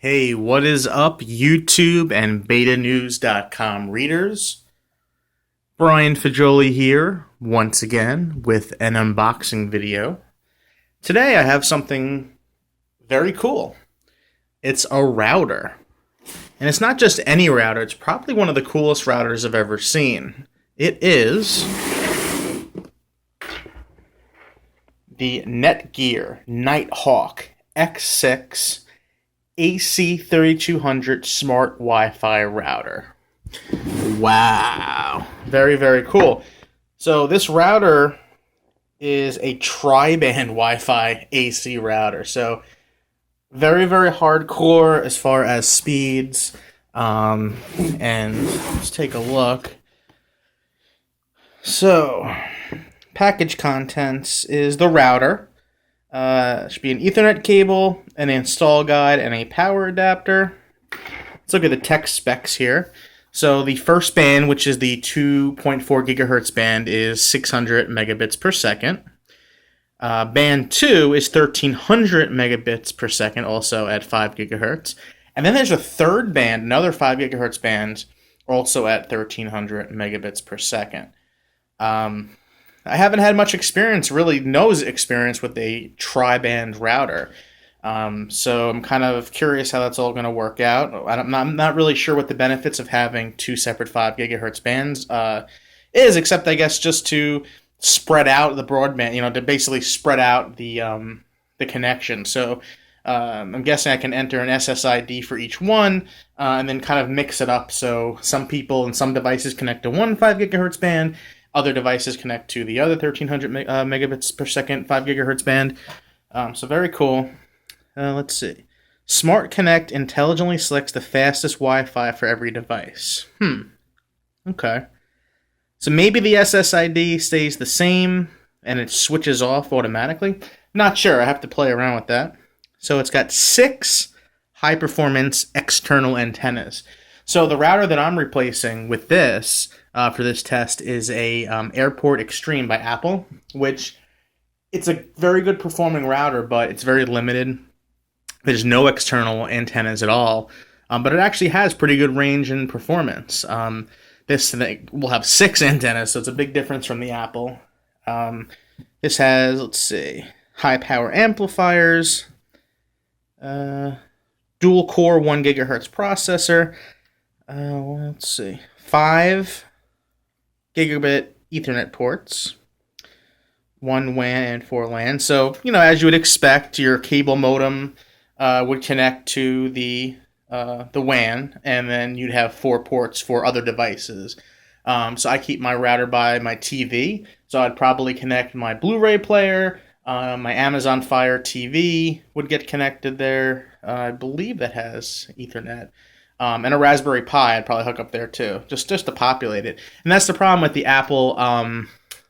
Hey, what is up, YouTube and BetaNews.com readers? Brian Fajoli here, once again, with an unboxing video. Today I have something very cool. It's a router. And it's not just any router, it's probably one of the coolest routers I've ever seen. It is the Netgear Nighthawk X6 AC3200 smart Wi-Fi router. Wow. Very, very cool. So this router is a tri-band Wi-Fi AC router. So very, very hardcore as far as speeds. And let's take a look. So package contents is the router. Should be an Ethernet cable, an install guide, and a power adapter. Let's look at the tech specs here. So the first band, which is the 2.4 gigahertz band, is 600 megabits per second. Band 2 is 1300 megabits per second, also at 5 gigahertz. And then there's a third band, another 5 gigahertz band, also at 1300 megabits per second. I haven't had much experience, really no experience with a tri-band router. So I'm kind of curious how that's all going to work out. I'm not really sure what the benefits of having two separate 5 gigahertz bands is, except I guess just to spread out the broadband, to basically spread out the connection. So I'm guessing I can enter an SSID for each one and then kind of mix it up. So some people and some devices connect to one 5 gigahertz band, other devices connect to the other 1300 megabits per second 5 gigahertz band. So very cool. Let's see. Smart Connect intelligently selects the fastest Wi-Fi for every device. Okay. So maybe the SSID stays the same and it switches off automatically. Not sure. I have to play around with that. So it's got 6 high-performance external antennas. So the router that I'm replacing with this for this test is a Airport Extreme by Apple, which it's a very good performing router, but it's very limited. There's no external antennas at all, but it actually has pretty good range and performance. This thing will have 6 antennas, so it's a big difference from the Apple. This has, let's see, high power amplifiers, dual core 1 gigahertz processor. Let's see, 5 gigabit Ethernet ports, 1 WAN and 4 LAN. So, as you would expect, your cable modem would connect to the WAN, and then you'd have 4 ports for other devices. So I keep my router by my TV, so I'd probably connect my Blu-ray player, my Amazon Fire TV would get connected there. I believe that has Ethernet. And a Raspberry Pi I'd probably hook up there too, just to populate it. And that's the problem with the Apple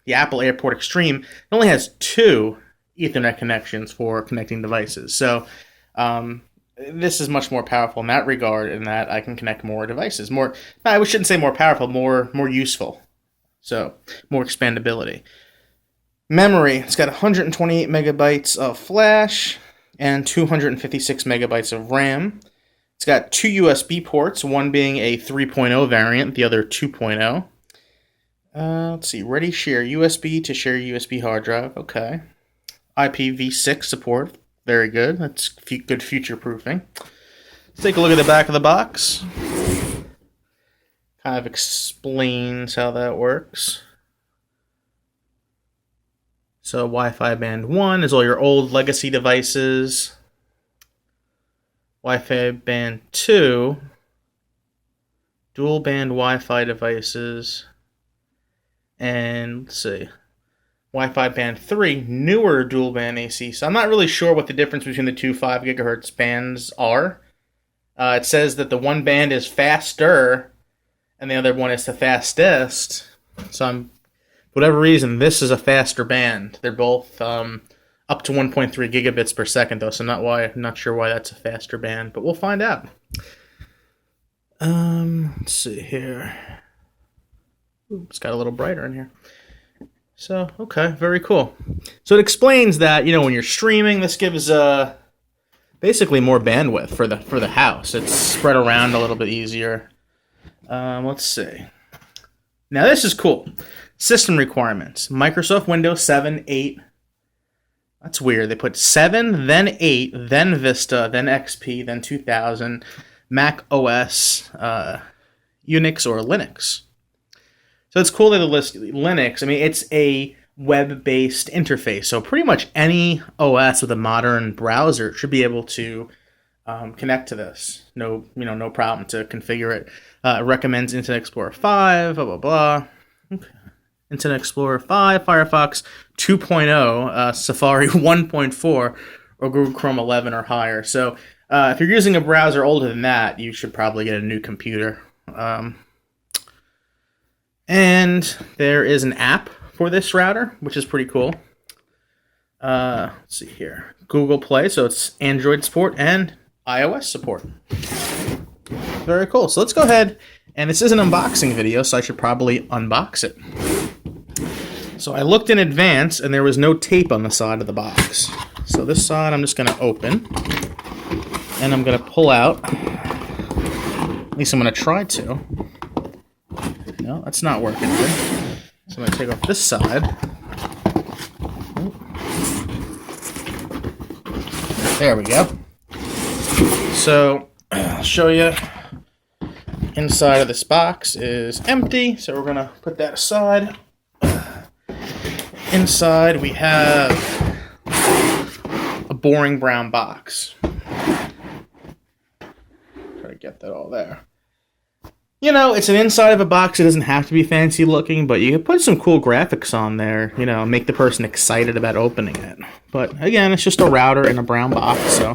Airport Extreme. It only has 2 Ethernet connections for connecting devices. So this is much more powerful in that regard, in that I can connect more devices. I shouldn't say more powerful, more useful. So more expandability. Memory, it's got 128 megabytes of flash and 256 megabytes of RAM. It's got 2 USB ports, one being a 3.0 variant, the other 2.0. Let's see, ready share USB to share USB hard drive. Okay. IPv6 support, very good. That's good future proofing. Let's take a look at the back of the box. Kind of explains how that works. So Wi-Fi band 1 is all your old legacy devices. Wi-Fi band 2, dual band Wi-Fi devices, and let's see, Wi-Fi band 3, newer dual band AC. So I'm not really sure what the difference between the two 5 gigahertz bands are. It says that the one band is faster and the other one is the fastest. So for whatever reason, this is a faster band. They're both up to 1.3 gigabits per second, though, so I'm not sure why that's a faster band, but we'll find out. Let's see here. Ooh, it's got a little brighter in here. So, okay, very cool. So it explains that, when you're streaming, this gives basically more bandwidth for the house. It's spread around a little bit easier. Let's see. Now this is cool. System requirements: Microsoft Windows 7, 8. That's weird. They put 7, then 8, then Vista, then XP, then 2000, Mac OS, Unix, or Linux. So it's cool that they list Linux. I mean, it's a web-based interface, so pretty much any OS with a modern browser should be able to connect to this. No problem to configure it. It recommends Internet Explorer 5, blah blah blah. Okay. Internet Explorer 5, Firefox 2.0, Safari 1.4, or Google Chrome 11 or higher. So if you're using a browser older than that, you should probably get a new computer. And there is an app for this router, which is pretty cool. Let's see here. Google Play, so it's Android support and iOS support. Very cool. So let's go ahead, and this is an unboxing video, so I should probably unbox it. So I looked in advance, and there was no tape on the side of the box. So this side I'm just going to open, and I'm going to pull out. At least I'm going to try to. No, that's not working good. So I'm going to take off this side. There we go. So I'll show you. Inside of this box is empty, so we're going to put that aside. Inside we have a boring brown box. Try to get that all there. You know, it's an inside of a box. It doesn't have to be fancy looking, but you can put some cool graphics on there, you know, make the person excited about opening it. But again, it's just a router in a brown box, so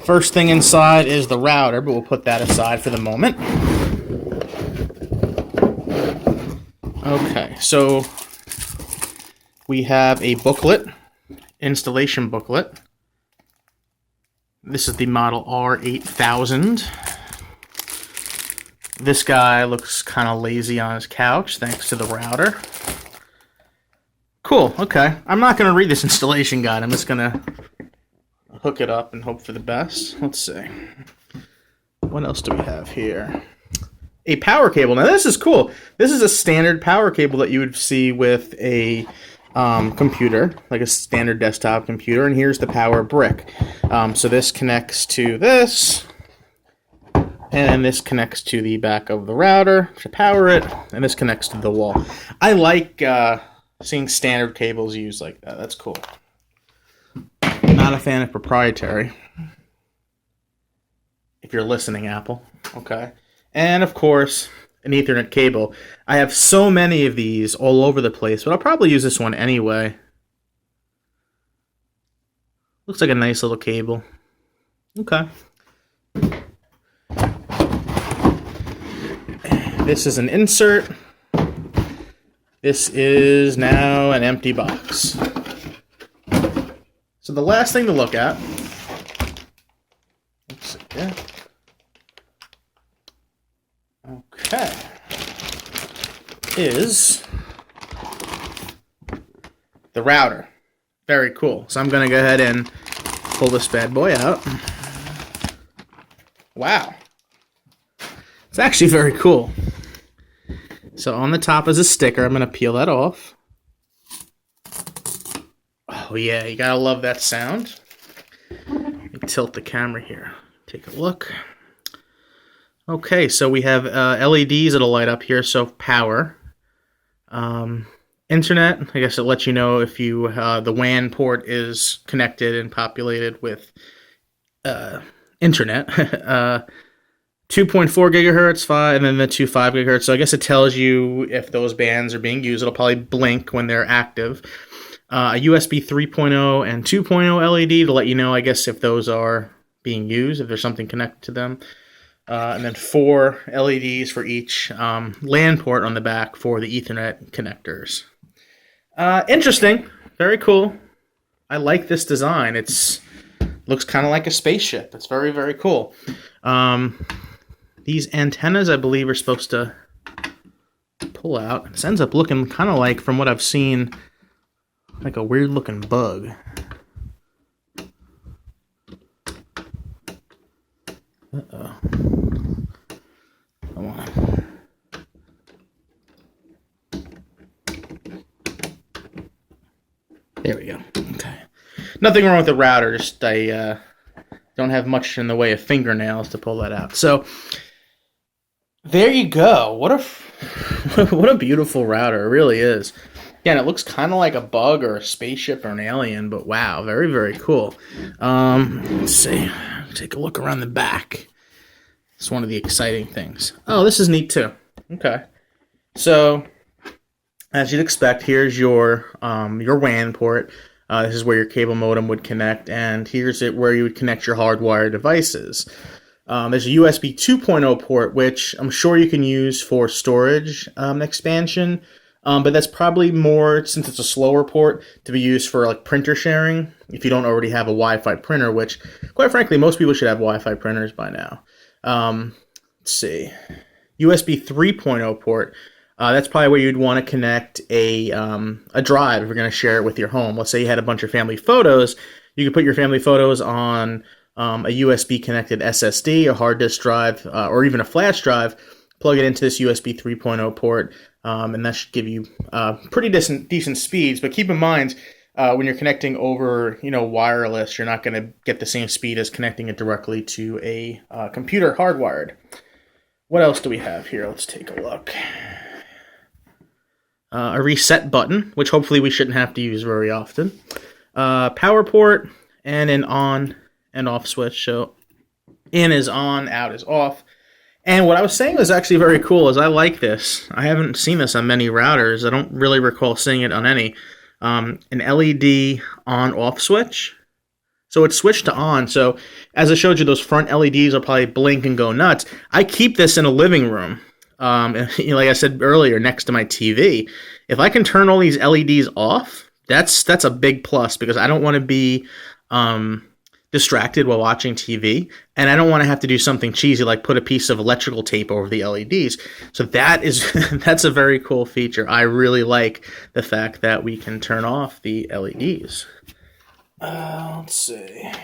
first thing inside is the router, but we'll put that aside for the moment. Okay, so we have a booklet, installation booklet. This is the model R8000. This guy looks kind of lazy on his couch, thanks to the router. Cool, okay. I'm not going to read this installation guide. I'm just going to hook it up and hope for the best. Let's see. What else do we have here? A power cable. Now this is cool. This is a standard power cable that you would see with a computer, like a standard desktop computer, and here's the power brick. So this connects to this, and this connects to the back of the router to power it, and this connects to the wall. I like seeing standard cables used like that. That's cool. Not a fan of proprietary. If you're listening, Apple. Okay. And of course, an Ethernet cable. I have so many of these all over the place, but I'll probably use this one anyway. Looks like a nice little cable. Okay. This is an insert. This is now an empty box. So the last thing to look at, let's see here. Okay, is the router. Very cool. So I'm going to go ahead and pull this bad boy out. Wow. It's actually very cool. So on the top is a sticker. I'm going to peel that off. Oh yeah, you gotta love that sound. Let me tilt the camera here. Take a look. Okay, so we have LEDs that'll light up here, so power. Internet, I guess it lets you know if you the WAN port is connected and populated with internet. 2.4 gigahertz, 5, and then the 2.5 gigahertz. So I guess it tells you if those bands are being used. It'll probably blink when they're active. A USB 3.0 and 2.0 LED to let you know, I guess, if those are being used, if there's something connected to them. And then 4 LEDs for each LAN port on the back for the Ethernet connectors. Interesting. Very cool. I like this design. It's looks kind of like a spaceship. It's very, very cool. These antennas, I believe, are supposed to pull out. This ends up looking kind of like, from what I've seen, like a weird looking bug. Uh-oh. Come on. There we go. Okay. Nothing wrong with the router, just I don't have much in the way of fingernails to pull that out. So there you go. What a beautiful router. It really is. Again, it looks kind of like a bug or a spaceship or an alien, but wow, very, very cool. Let's see. Take a look around the back. It's one of the exciting things. Oh, this is neat too. Okay. So, as you'd expect, here's your WAN port. This is where your cable modem would connect, and here's where you would connect your hardwired devices. There's a USB 2.0 port, which I'm sure you can use for storage expansion, but that's probably more, since it's a slower port, to be used for like printer sharing if you don't already have a Wi-Fi printer, which, quite frankly, most people should have Wi-Fi printers by now. Let's see. USB 3.0 port. That's probably where you'd want to connect a drive if you're going to share it with your home. Let's say you had a bunch of family photos. You could put your family photos on a USB-connected SSD, a hard disk drive, or even a flash drive, plug it into this USB 3.0 port, and that should give you pretty decent speeds. But keep in mind, when you're connecting over, wireless, you're not going to get the same speed as connecting it directly to a computer hardwired. What else do we have here? Let's take a look. A reset button, which hopefully we shouldn't have to use very often. Power port, and an on and off switch. So in is on, out is off. And what I was saying was actually very cool, is I like this. I haven't seen this on many routers. I don't really recall seeing it on any. An LED on-off switch. So it's switched to on. So as I showed you, those front LEDs will probably blink and go nuts. I keep this in a living room. Like I said earlier, next to my TV. If I can turn all these LEDs off, that's a big plus, because I don't want to be distracted while watching TV, and I don't want to have to do something cheesy like put a piece of electrical tape over the LEDs. So that's a very cool feature. I really like the fact that we can turn off the LEDs. Let's see. Let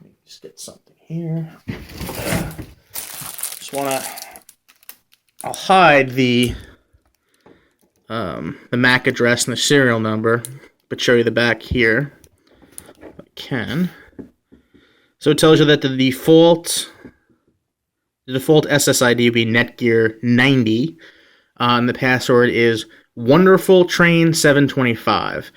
me just get something here. I'll hide the MAC address and the serial number, but show you the back here if I can. So it tells you that the default SSID would be Netgear 90, and the password is WonderfulTrain725.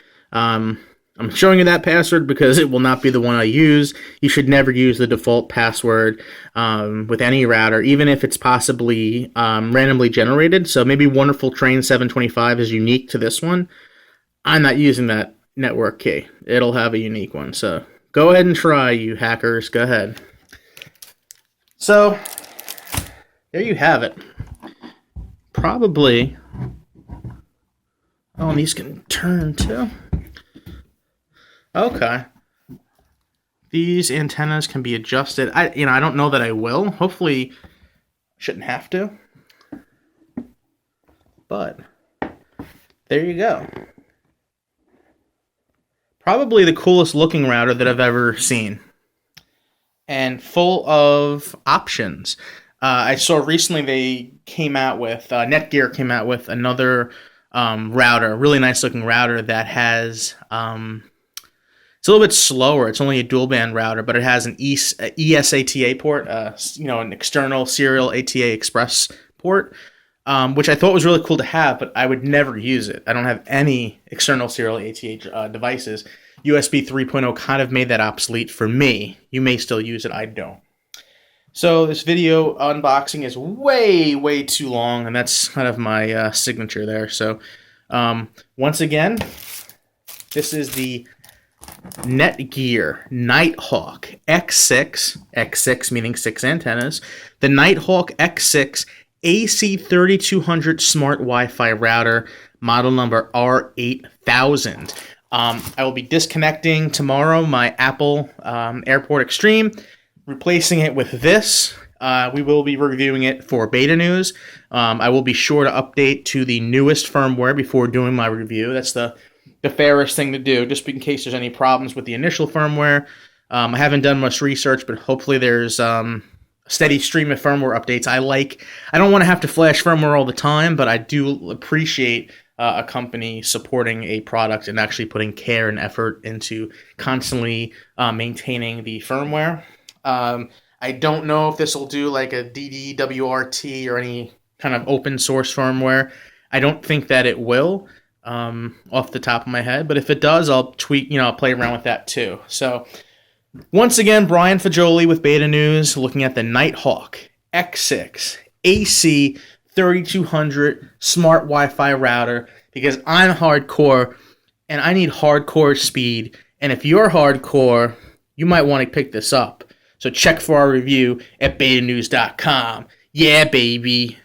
I'm showing you that password because it will not be the one I use. You should never use the default password with any router, even if it's possibly randomly generated. So maybe WonderfulTrain725 is unique to this one. I'm not using that network key. It'll have a unique one. So go ahead and try, you hackers. Go ahead. So there you have it. Probably. Oh, and these can turn too. Okay. These antennas can be adjusted. I don't know that I will. Hopefully, shouldn't have to. But there you go. Probably the coolest looking router that I've ever seen, and full of options. I saw recently they came out with Netgear came out with another router, really nice looking router that has. It's a little bit slower. It's only a dual band router, but it has an ESATA port, an external serial ATA express port, which I thought was really cool to have, but I would never use it. I don't have any external serial ATA devices. USB 3.0 kind of made that obsolete for me. You may still use it. I don't. So this video unboxing is way, way too long, and that's kind of my signature there. So once again, this is the Netgear Nighthawk X6 meaning 6 antennas, the Nighthawk X6 AC3200 smart Wi-Fi router, model number R8000. I will be disconnecting tomorrow my Apple Airport Extreme, replacing it with this. We will be reviewing it for BetaNews. I will be sure to update to the newest firmware before doing my review. That's the fairest thing to do, just in case there's any problems with the initial firmware. I haven't done much research, but hopefully there's a steady stream of firmware updates. I don't want to have to flash firmware all the time, but I do appreciate a company supporting a product and actually putting care and effort into constantly maintaining the firmware. I don't know if this will do like a DDWRT or any kind of open source firmware. I don't think that it will, off the top of my head. But if it does, I'll tweak, I'll play around with that too. So once again, Brian Fajoli with BetaNews, looking at the Nighthawk X6 AC3200 smart Wi-Fi router, because I'm hardcore and I need hardcore speed. And if you're hardcore, you might want to pick this up. So check for our review at betanews.com. Yeah, baby.